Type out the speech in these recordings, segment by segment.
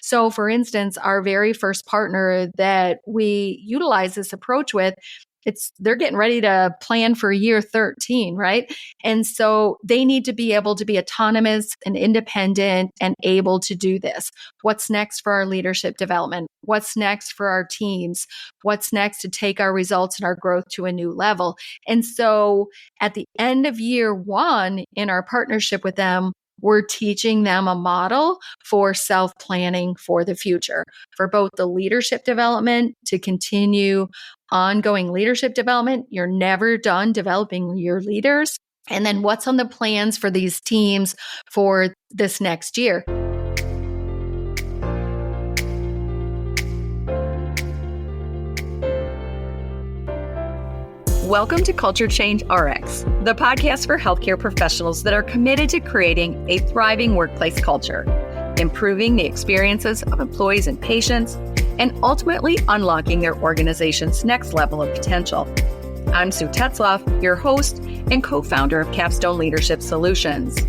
So for instance, our very first partner that we utilize this approach with, they're getting ready to plan for year 13, right? And so they need to be able to be autonomous and independent and able to do this. What's next for our leadership development? What's next for our teams? What's next to take our results and our growth to a new level? And so at the end of year 1 in our partnership with them, we're teaching them a model for self-planning for the future, for both the leadership development to continue ongoing leadership development. You're never done developing your leaders. And then what's on the plans for these teams for this next year? Welcome to Culture Change RX, the podcast for healthcare professionals that are committed to creating a thriving workplace culture, improving the experiences of employees and patients, and ultimately unlocking their organization's next level of potential. I'm Sue Tetzlaff, your host and co-founder of Capstone Leadership Solutions.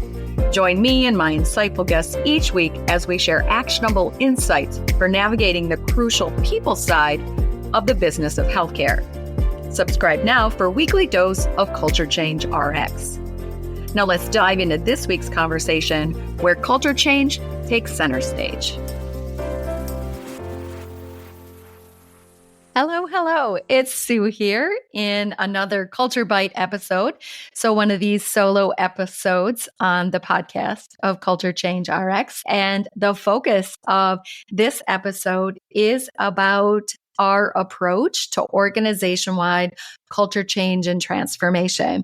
Join me and my insightful guests each week as we share actionable insights for navigating the crucial people side of the business of healthcare. Subscribe now for a weekly dose of Culture Change RX. Now let's dive into this week's conversation where culture change takes center stage. Hello. It's Sue here in another Culture Byte episode. So one of these solo episodes on the podcast of Culture Change RX. And the focus of this episode is about our approach to organization-wide culture change and transformation.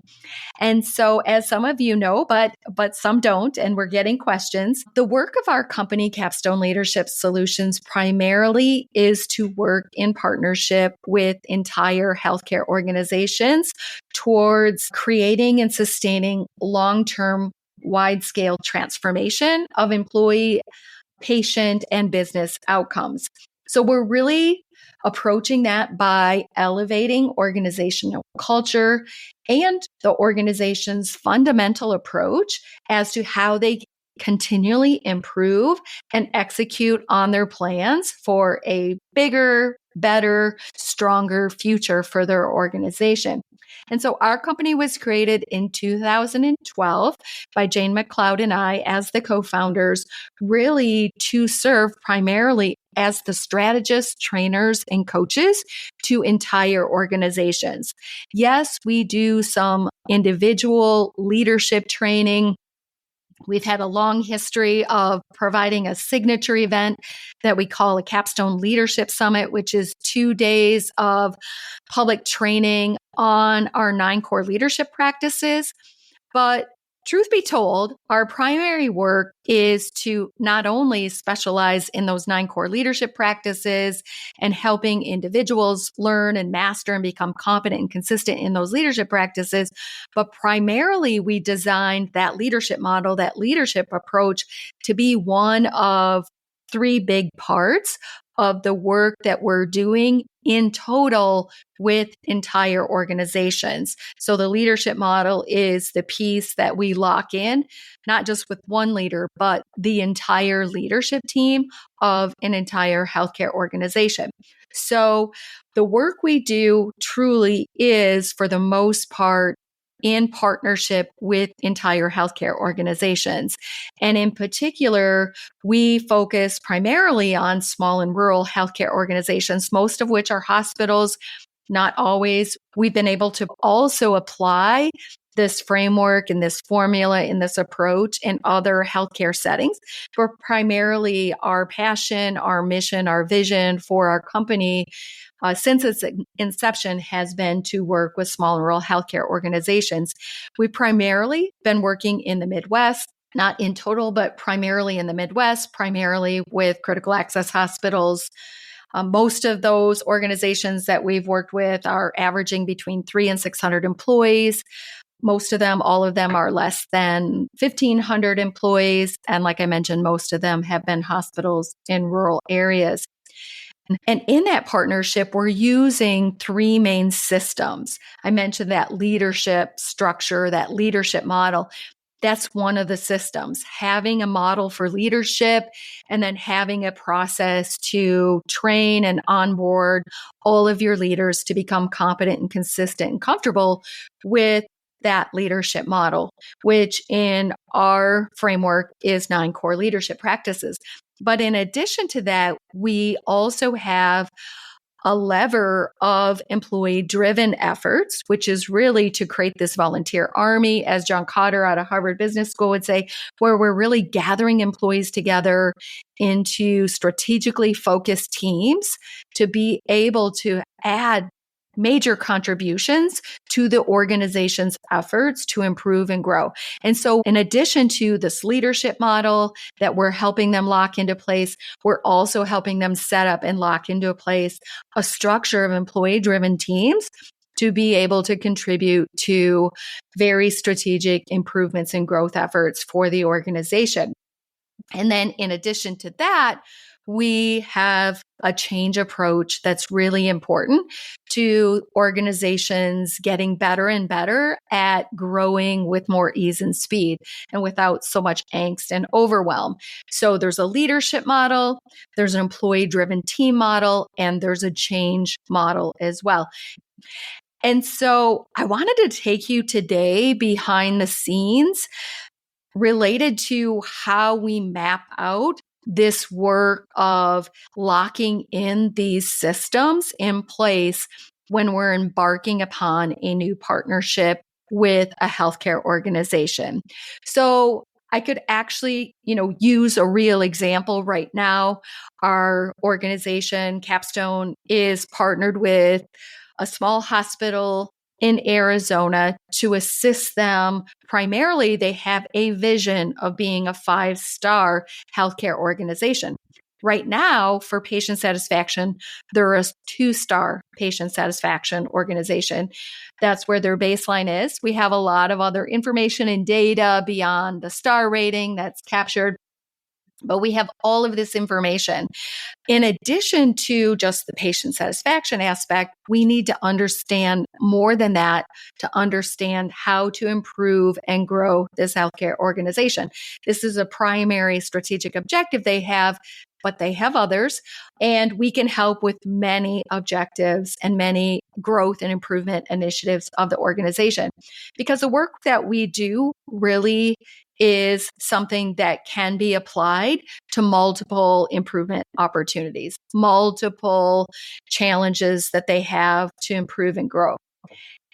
And so as some of you know, but some don't, and we're getting questions, the work of our company, Capstone Leadership Solutions, primarily is to work in partnership with entire healthcare organizations towards creating and sustaining long-term, wide-scale transformation of employee, patient, and business outcomes. So we're really approaching that by elevating organizational culture and the organization's fundamental approach as to how they continually improve and execute on their plans for a bigger, better, stronger future for their organization. And so our company was created in 2012 by Jane McLeod and I as the co-founders, really to serve primarily as the strategists, trainers, and coaches to entire organizations. Yes, we do some individual leadership training. We've had a long history of providing a signature event that we call a Capstone Leadership Summit, which is 2 days of public training on our 9 core leadership practices. But truth be told, our primary work is to not only specialize in those 9 core leadership practices and helping individuals learn and master and become competent and consistent in those leadership practices, but primarily we designed that leadership model, that leadership approach to be one of 3 big parts of the work that we're doing in total with entire organizations. So the leadership model is the piece that we lock in, not just with one leader, but the entire leadership team of an entire healthcare organization. So the work we do truly is, for the most part, in partnership with entire healthcare organizations. And in particular, we focus primarily on small and rural healthcare organizations, most of which are hospitals, not always. We've been able to also apply this framework and this formula and this approach in other healthcare settings. But primarily our passion, our mission, our vision for our company since its inception has been to work with small and rural healthcare organizations. We've primarily been working in the Midwest, not in total, but primarily in the Midwest, primarily with critical access hospitals. Most of those organizations that we've worked with are averaging between 300 and 600 employees. Most of them, all of them are less than 1,500 employees. And like I mentioned, most of them have been hospitals in rural areas. And in that partnership, we're using 3 main systems. I mentioned that leadership structure, that leadership model. That's one of the systems, having a model for leadership and then having a process to train and onboard all of your leaders to become competent and consistent and comfortable with that leadership model, which in our framework is 9 core leadership practices. But in addition to that, we also have a lever of employee-driven efforts, which is really to create this volunteer army, as John Cotter out of Harvard Business School would say, where we're really gathering employees together into strategically focused teams to be able to add major contributions to the organization's efforts to improve and grow. And so in addition to this leadership model that we're helping them lock into place, we're also helping them set up and lock into place a structure of employee-driven teams to be able to contribute to very strategic improvements and growth efforts for the organization. And then in addition to that, we have a change approach that's really important to organizations getting better and better at growing with more ease and speed and without so much angst and overwhelm. So there's a leadership model, there's an employee-driven team model, and there's a change model as well. And so I wanted to take you today behind the scenes related to how we map out this work of locking in these systems in place when we're embarking upon a new partnership with a healthcare organization. So I could actually, use a real example right now. Our organization, Capstone, is partnered with a small hospital in Arizona to assist them. Primarily, they have a vision of being a 5-star healthcare organization. Right now, for patient satisfaction, they're a 2-star patient satisfaction organization. That's where their baseline is. We have a lot of other information and data beyond the star rating that's captured, but we have all of this information. In addition to just the patient satisfaction aspect, we need to understand more than that to understand how to improve and grow this healthcare organization. This is a primary strategic objective they have, but they have others, and we can help with many objectives and many growth and improvement initiatives of the organization. Because the work that we do really is something that can be applied to multiple improvement opportunities, multiple challenges that they have to improve and grow.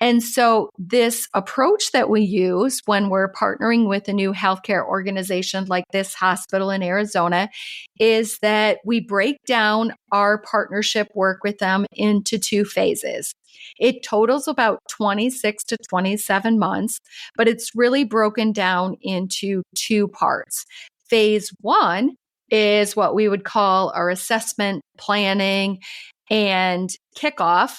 And so this approach that we use when we're partnering with a new healthcare organization like this hospital in Arizona is that we break down our partnership work with them into 2 phases. It totals about 26 to 27 months, but it's really broken down into 2 parts. Phase 1 is what we would call our assessment, planning, and kickoff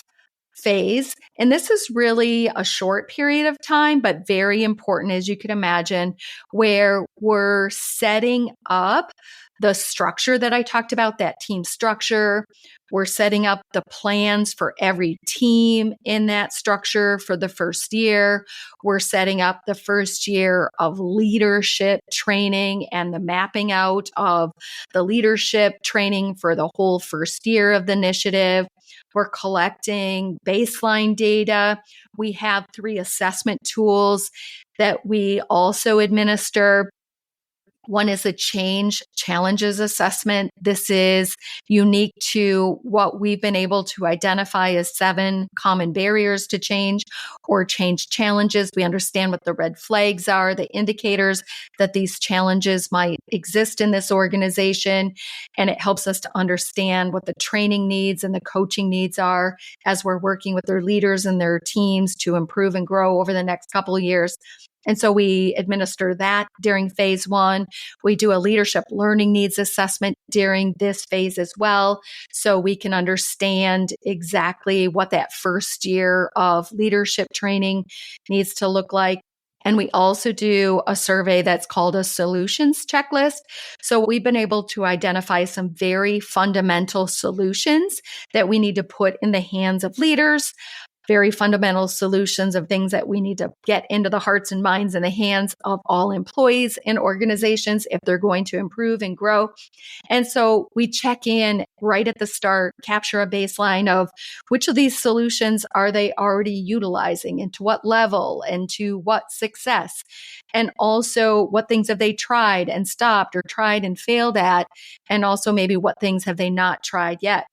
phase. And this is really a short period of time, but very important, as you can imagine, where we're setting up the structure that I talked about, that team structure. We're setting up the plans for every team in that structure for the first year. We're setting up the first year of leadership training and the mapping out of the leadership training for the whole first year of the initiative. We're collecting baseline data. We have 3 assessment tools that we also administer. One is a change challenges assessment. This is unique to what we've been able to identify as 7 common barriers to change or change challenges. We understand what the red flags are, the indicators that these challenges might exist in this organization. And it helps us to understand what the training needs and the coaching needs are as we're working with their leaders and their teams to improve and grow over the next couple of years. And so we administer that during phase 1. We do a leadership learning needs assessment during this phase as well, so we can understand exactly what that first year of leadership training needs to look like. And we also do a survey that's called a solutions checklist. So we've been able to identify some very fundamental solutions that we need to put in the hands of leaders very fundamental solutions of things that we need to get into the hearts and minds and the hands of all employees in organizations if they're going to improve and grow. And so we check in right at the start, capture a baseline of which of these solutions are they already utilizing and to what level and to what success. And also what things have they tried and stopped or tried and failed at. And also maybe what things have they not tried yet,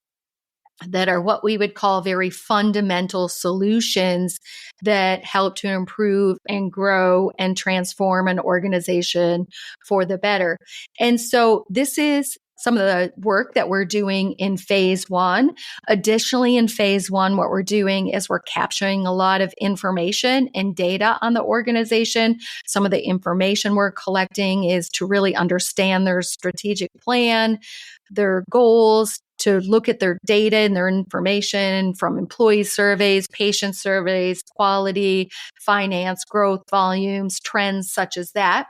that are what we would call very fundamental solutions that help to improve and grow and transform an organization for the better. And so this is some of the work that we're doing in phase one. Additionally, in phase one, what we're doing is we're capturing a lot of information and data on the organization. Some of the information we're collecting is to really understand their strategic plan, their goals, to look at their data and their information from employee surveys, patient surveys, quality, finance, growth, volumes, trends such as that.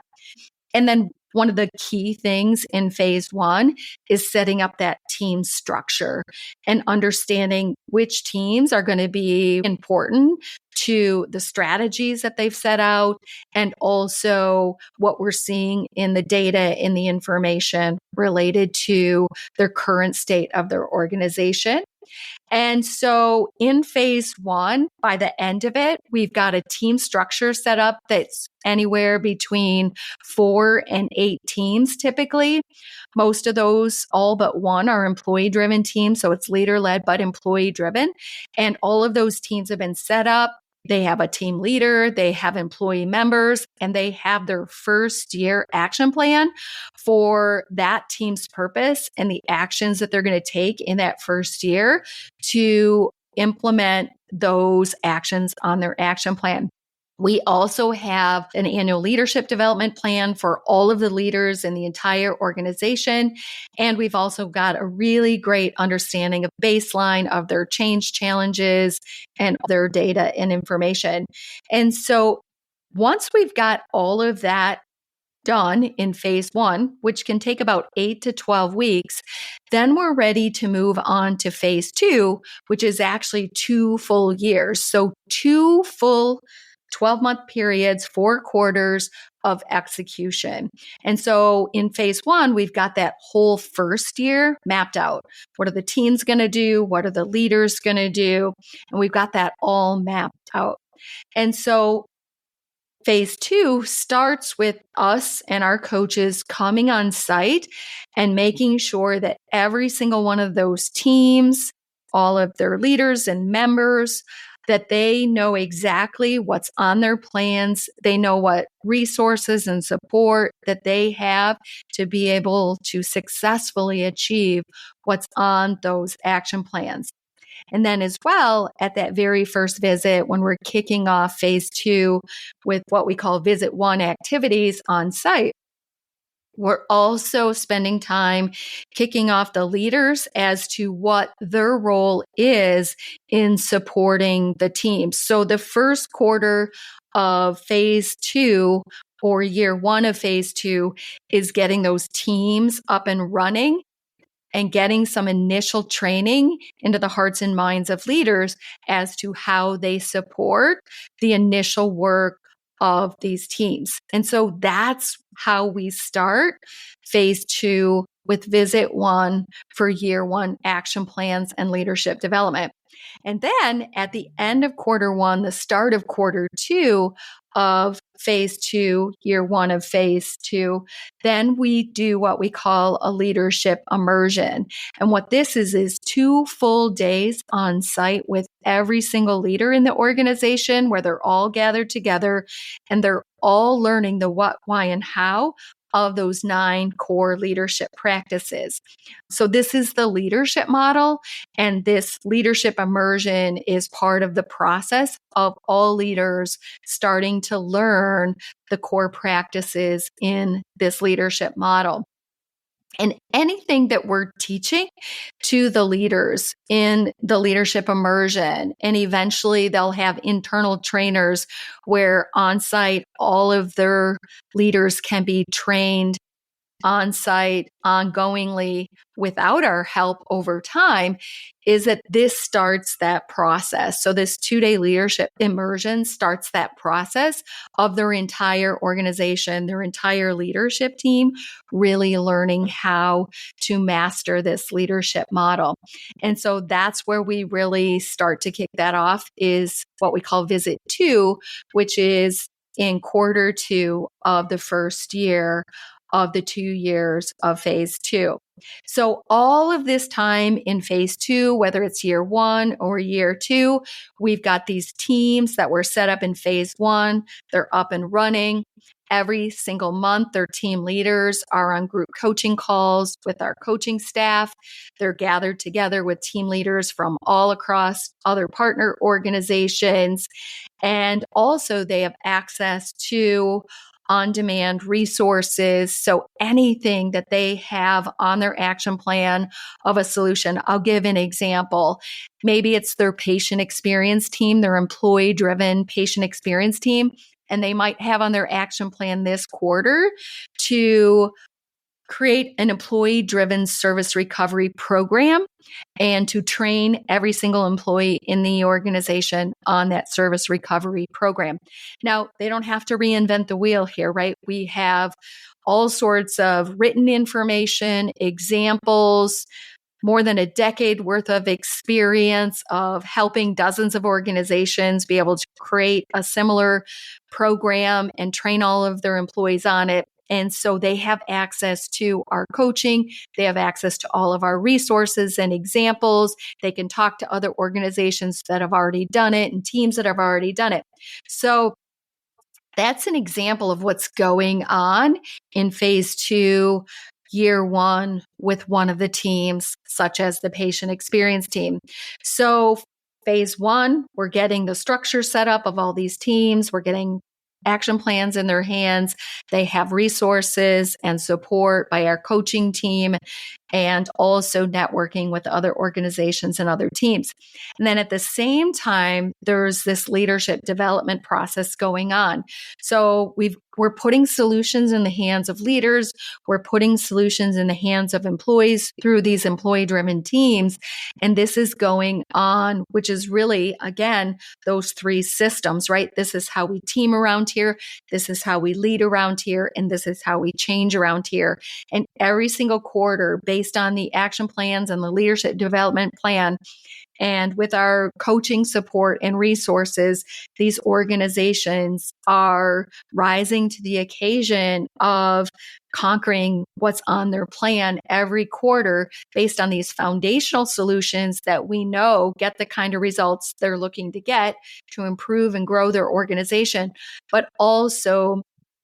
And then one of the key things in phase one is setting up that team structure and understanding which teams are going to be important to the strategies that they've set out and also what we're seeing in the data, in the information related to their current state of their organization. And so in phase one, by the end of it, we've got a team structure set up that's anywhere between 4 and 8 teams typically. Most of those, all but one, are employee driven teams. So it's leader led, but employee driven. And all of those teams have been set up. They have a team leader, they have employee members, and they have their first year action plan for that team's purpose and the actions that they're going to take in that first year to implement those actions on their action plan. We also have an annual leadership development plan for all of the leaders in the entire organization. And we've also got a really great understanding of baseline of their change challenges and their data and information. And so once we've got all of that done in phase one, which can take about 8 to 12 weeks, then we're ready to move on to phase two, which is actually 2 full years. So 2 full 12-month periods, 4 quarters of execution. And so in phase one, we've got that whole first year mapped out. What are the teams going to do? What are the leaders going to do? And we've got that all mapped out. And so phase two starts with us and our coaches coming on site and making sure that every single one of those teams, all of their leaders and members, that they know exactly what's on their plans. They know what resources and support that they have to be able to successfully achieve what's on those action plans. And then as well, at that very first visit, when we're kicking off phase two with what we call visit one activities on site, we're also spending time kicking off the leaders as to what their role is in supporting the team. So the first quarter of phase two or year one of phase two is getting those teams up and running and getting some initial training into the hearts and minds of leaders as to how they support the initial work of these teams. And so that's how we start phase two with visit one for year one action plans and leadership development. And then at the end of quarter one, the start of quarter two of phase two, year one of phase two, then we do what we call a leadership immersion. And what this is 2 full days on site with every single leader in the organization where they're all gathered together and they're all learning the what, why, and how of those 9 core leadership practices. So this is the leadership model, and this leadership immersion is part of the process of all leaders starting to learn the core practices in this leadership model. And anything that we're teaching to the leaders in the leadership immersion, and eventually they'll have internal trainers where on site all of their leaders can be trained on site, ongoingly, without our help over time, is that this starts that process. So this 2-day leadership immersion starts that process of their entire organization, their entire leadership team, really learning how to master this leadership model. And so that's where we really start to kick that off, is what we call visit 2, which is in quarter 2 of the first year of the 2 years of phase 2. So all of this time in phase 2, whether it's year 1 or year 2, we've got these teams that were set up in phase 1. They're up and running. Every single month, their team leaders are on group coaching calls with our coaching staff. They're gathered together with team leaders from all across other partner organizations. And also they have access to on-demand resources. So anything that they have on their action plan of a solution, I'll give an example. Maybe it's their patient experience team, their employee-driven patient experience team, and they might have on their action plan this quarter to create an employee-driven service recovery program and to train every single employee in the organization on that service recovery program. Now, they don't have to reinvent the wheel here, right? We have all sorts of written information, examples, more than a decade worth of experience of helping dozens of organizations be able to create a similar program and train all of their employees on it. And so they have access to our coaching. They have access to all of our resources and examples. They can talk to other organizations that have already done it and teams that have already done it. So that's an example of what's going on in phase 2, year 1 with one of the teams, such as the patient experience team. So phase 1, we're getting the structure set up of all these teams. We're getting action plans in their hands. They have resources and support by our coaching team, and also networking with other organizations and other teams. And then at the same time, there's this leadership development process going on. So we're putting solutions in the hands of leaders. We're putting solutions in the hands of employees through these employee-driven teams. And this is going on, which is really, again, those 3 systems, right? This is how we team around here. This is how we lead around here. And this is how we change around here. And every single quarter, based on the action plans and the leadership development plan, and with our coaching support and resources, these organizations are rising to the occasion of conquering what's on their plan every quarter based on these foundational solutions that we know get the kind of results they're looking to get to improve and grow their organization, but also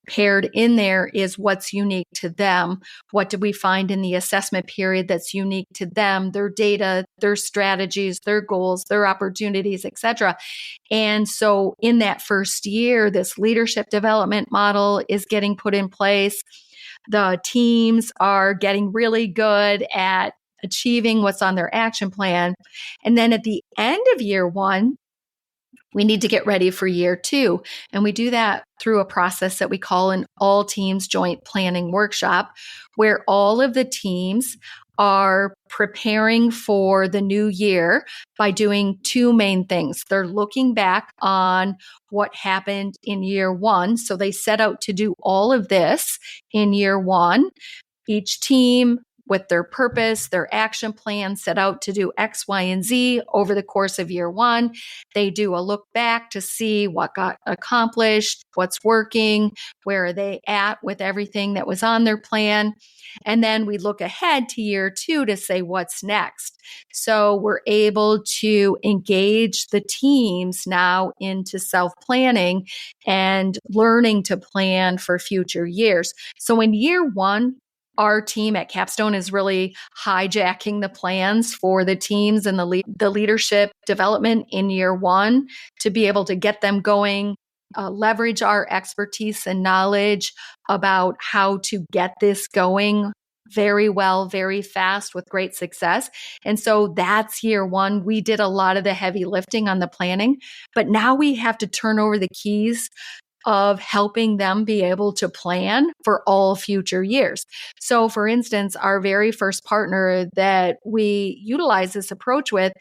paired in there is what's unique to them. What did we find in the assessment period that's unique to them, their data, their strategies, their goals, their opportunities, etc. And so in that first year, this leadership development model is getting put in place. The teams are getting really good at achieving what's on their action plan. And then at the end of year 1, we need to get ready for year 2. And we do that through a process that we call an all teams joint planning workshop, where all of the teams are preparing for the new year by doing 2 main things. They're looking back on what happened in year 1. So they set out to do all of this in year 1. Each team, with their purpose, their action plan, set out to do X, Y, and Z over the course of year 1. They do a look back to see what got accomplished, what's working, where are they at with everything that was on their plan. And then we look ahead to year 2 to say what's next. So we're able to engage the teams now into self-planning and learning to plan for future years. So in year 1, our team at Capstone is really hijacking the plans for the teams and the leadership development in year 1 to be able to get them going, leverage our expertise and knowledge about how to get this going very well, very fast with great success. And so that's year 1. We did a lot of the heavy lifting on the planning, but now we have to turn over the keys of helping them be able to plan for all future years. So, for instance, our very first partner that we utilize this approach with,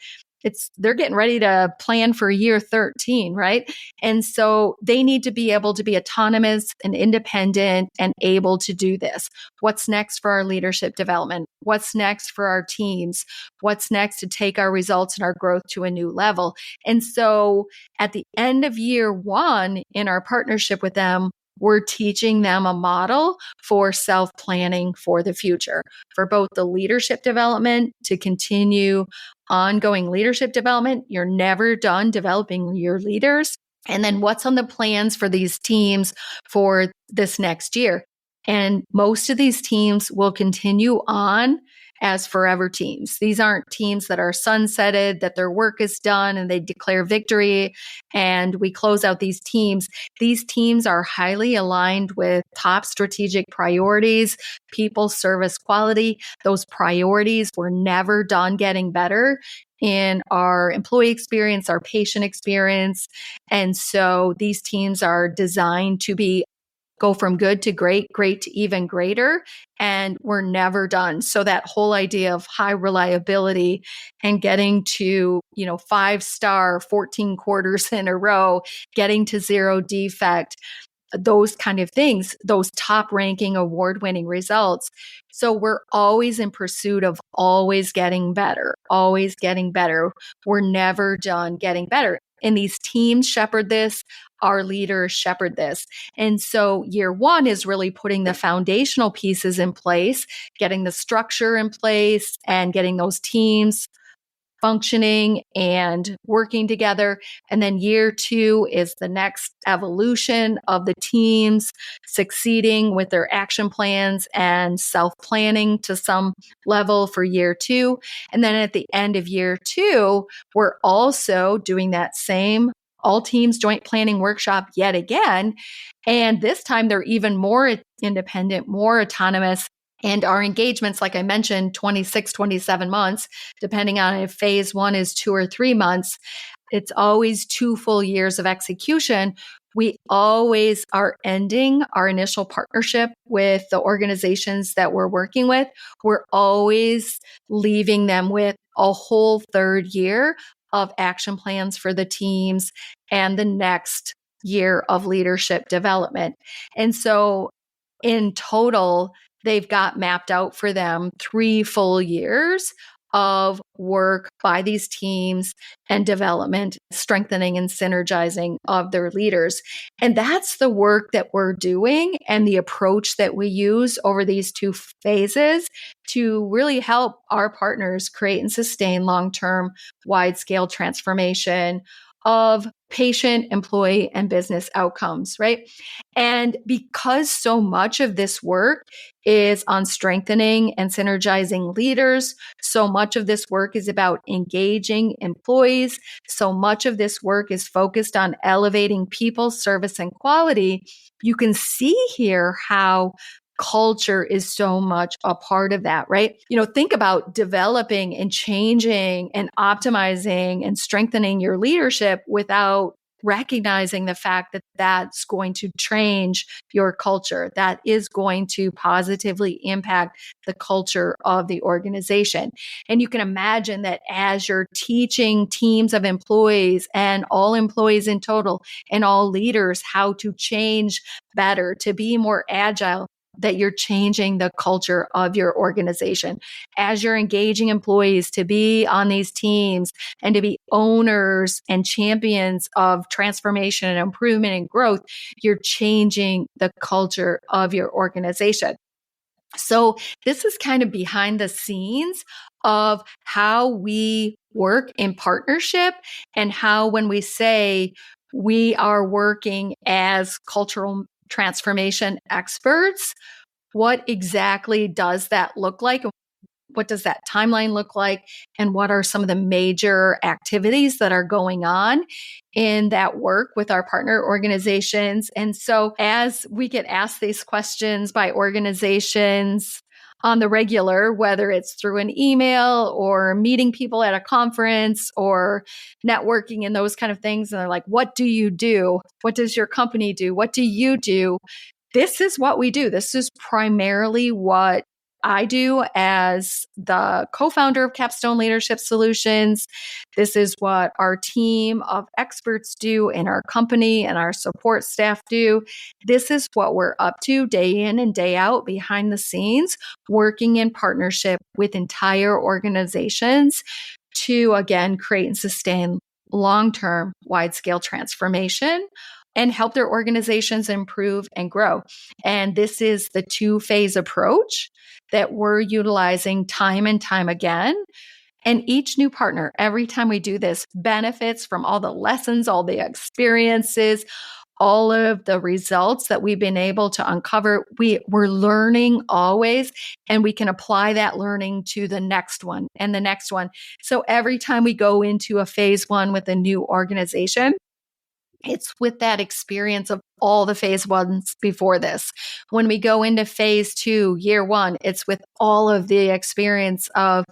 they're getting ready to plan for year 13, right? And so they need to be able to be autonomous and independent and able to do this. What's next for our leadership development? What's next for our teams? What's next to take our results and our growth to a new level? And so at the end of year 1 in our partnership with them, we're teaching them a model for self-planning for the future, for both the leadership development to continue ongoing leadership development. You're never done developing your leaders. And then what's on the plans for these teams for this next year? And most of these teams will continue on as forever teams. These aren't teams that are sunsetted, that their work is done and they declare victory and we close out these teams. These teams are highly aligned with top strategic priorities, people, service, quality. Those priorities were never done getting better in our employee experience, our patient experience. And so these teams are designed to go from good to great, great to even greater, and we're never done. So that whole idea of high reliability and getting to, 5-star, 14 quarters in a row, getting to 0 defect, those kind of things, those top ranking award-winning results. So we're always in pursuit of always getting better, always getting better. We're never done getting better. And these teams shepherd this, our leaders shepherd this. And so year 1 is really putting the foundational pieces in place, getting the structure in place and getting those teams functioning and working together. And then year 2 is the next evolution of the teams succeeding with their action plans and self-planning to some level for year 2. And then at the end of year 2, we're also doing that same all teams joint planning workshop yet again. And this time they're even more independent, more autonomous. And our engagements, like I mentioned, 26, 27 months, depending on if phase 1 is 2 or 3 months, it's always 2 full years of execution. We always are ending our initial partnership with the organizations that we're working with. We're always leaving them with a whole 3rd year of action plans for the teams and the next year of leadership development. And so in total, they've got mapped out for them 3 full years of work by these teams and development, strengthening and synergizing of their leaders. And that's the work that we're doing and the approach that we use over these 2 phases to really help our partners create and sustain long-term, wide-scale transformation of patient, employee, and business outcomes, right? And because so much of this work is on strengthening and synergizing leaders, so much of this work is about engaging employees, so much of this work is focused on elevating people, service, and quality, you can see here how culture is so much a part of that, right? Think about developing and changing and optimizing and strengthening your leadership without recognizing the fact that that's going to change your culture, that is going to positively impact the culture of the organization. And you can imagine that as you're teaching teams of employees and all employees in total and all leaders how to change better, to be more agile, that you're changing the culture of your organization. As you're engaging employees to be on these teams and to be owners and champions of transformation and improvement and growth, you're changing the culture of your organization. So this is kind of behind the scenes of how we work in partnership and how when we say we are working as cultural transformation experts, what exactly does that look like? What does that timeline look like? And what are some of the major activities that are going on in that work with our partner organizations? And so as we get asked these questions by organizations, on the regular, whether it's through an email or meeting people at a conference or networking and those kind of things. And they're like, what do you do? What does your company do? What do you do? This is what we do. This is primarily what I do as the co-founder of Capstone Leadership Solutions. This is what our team of experts do in our company and our support staff do. This is what we're up to day in and day out behind the scenes, working in partnership with entire organizations to, again, create and sustain long-term wide-scale transformation and help their organizations improve and grow. And this is the two-phase approach that we're utilizing time and time again. And each new partner, every time we do this, benefits from all the lessons, all the experiences, all of the results that we've been able to uncover. We're learning always, and we can apply that learning to the next one and the next one. So every time we go into a phase one with a new organization, it's with that experience of all the phase ones before this. When we go into phase two, year one, it's with all of the experience of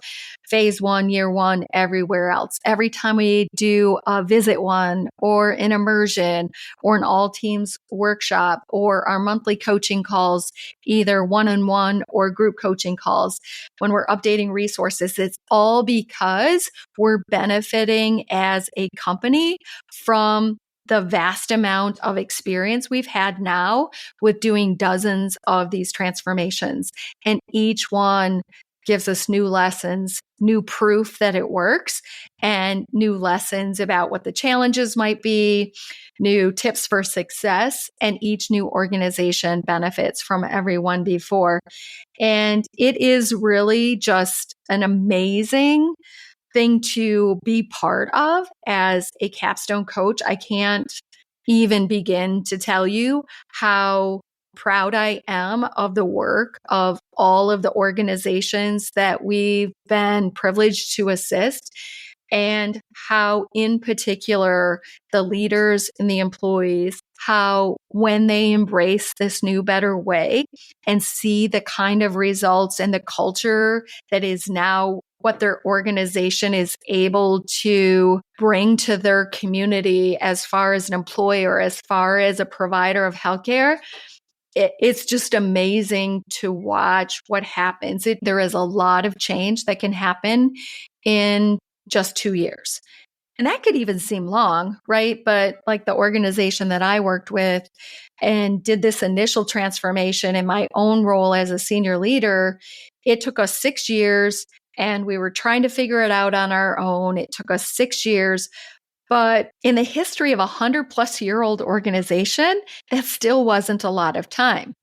phase one, year one, everywhere else. Every time we do a visit one or an immersion or an all teams workshop or our monthly coaching calls, either one-on-one or group coaching calls, when we're updating resources, it's all because we're benefiting as a company from the vast amount of experience we've had now with doing dozens of these transformations. And each one gives us new lessons, new proof that it works, and new lessons about what the challenges might be, new tips for success. And each new organization benefits from every one before. And it is really just an amazing thing to be part of as a capstone coach. I can't even begin to tell you how proud I am of the work of all of the organizations that we've been privileged to assist, and how in particular the leaders and the employees, how when they embrace this new, better way and see the kind of results and the culture that is now what their organization is able to bring to their community as far as an employer, as far as a provider of healthcare, it's just amazing to watch what happens. There is a lot of change that can happen in just 2 years. And that could even seem long, right? But like the organization that I worked with and did this initial transformation in my own role as a senior leader, it took us 6 years and we were trying to figure it out on our own. It took us 6 years. But in the history of a 100-plus-year-old organization, that still wasn't a lot of time.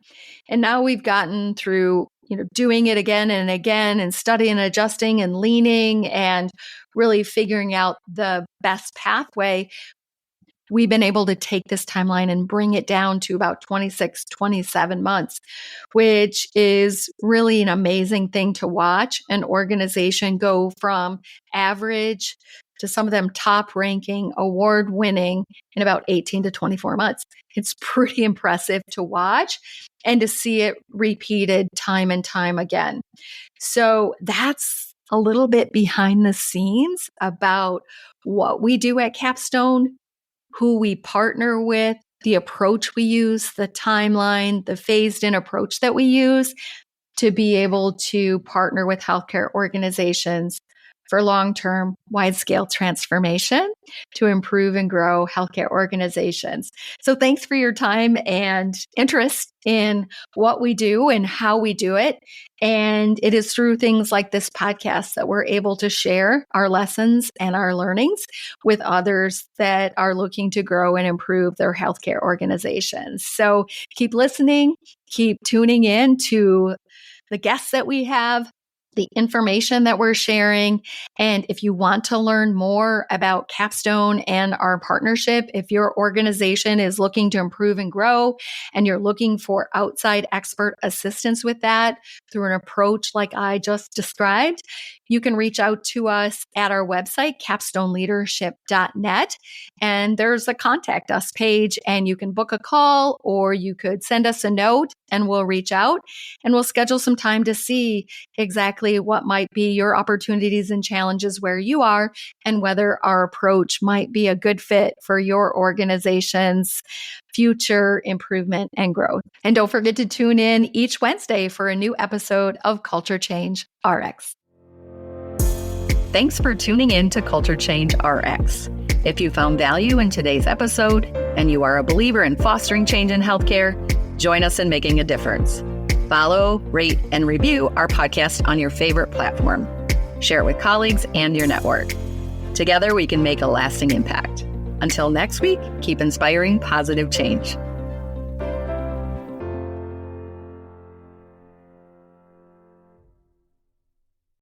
And now we've gotten through, doing it again and again and studying and adjusting and leaning and really figuring out the best pathway. We've been able to take this timeline and bring it down to about 26, 27 months, which is really an amazing thing to watch an organization go from average to some of them top ranking, award winning in about 18 to 24 months. It's pretty impressive to watch and to see it repeated time and time again. So that's a little bit behind the scenes about what we do at Capstone, who we partner with, the approach we use, the timeline, the phased in approach that we use to be able to partner with healthcare organizations for long-term, wide-scale transformation to improve and grow healthcare organizations. So thanks for your time and interest in what we do and how we do it. And it is through things like this podcast that we're able to share our lessons and our learnings with others that are looking to grow and improve their healthcare organizations. So keep listening, keep tuning in to the guests that we have, the information that we're sharing. And if you want to learn more about Capstone and our partnership, if your organization is looking to improve and grow and you're looking for outside expert assistance with that through an approach like I just described, you can reach out to us at our website, capstoneleadership.net. And there's a contact us page, and you can book a call or you could send us a note and we'll reach out and we'll schedule some time to see exactly what might be your opportunities and challenges where you are and whether our approach might be a good fit for your organization's future improvement and growth. And don't forget to tune in each Wednesday for a new episode of Culture Change RX. Thanks for tuning in to Culture Change RX. If you found value in today's episode and you are a believer in fostering change in healthcare, join us in making a difference. Follow, rate, and review our podcast on your favorite platform. Share it with colleagues and your network. Together, we can make a lasting impact. Until next week, keep inspiring positive change.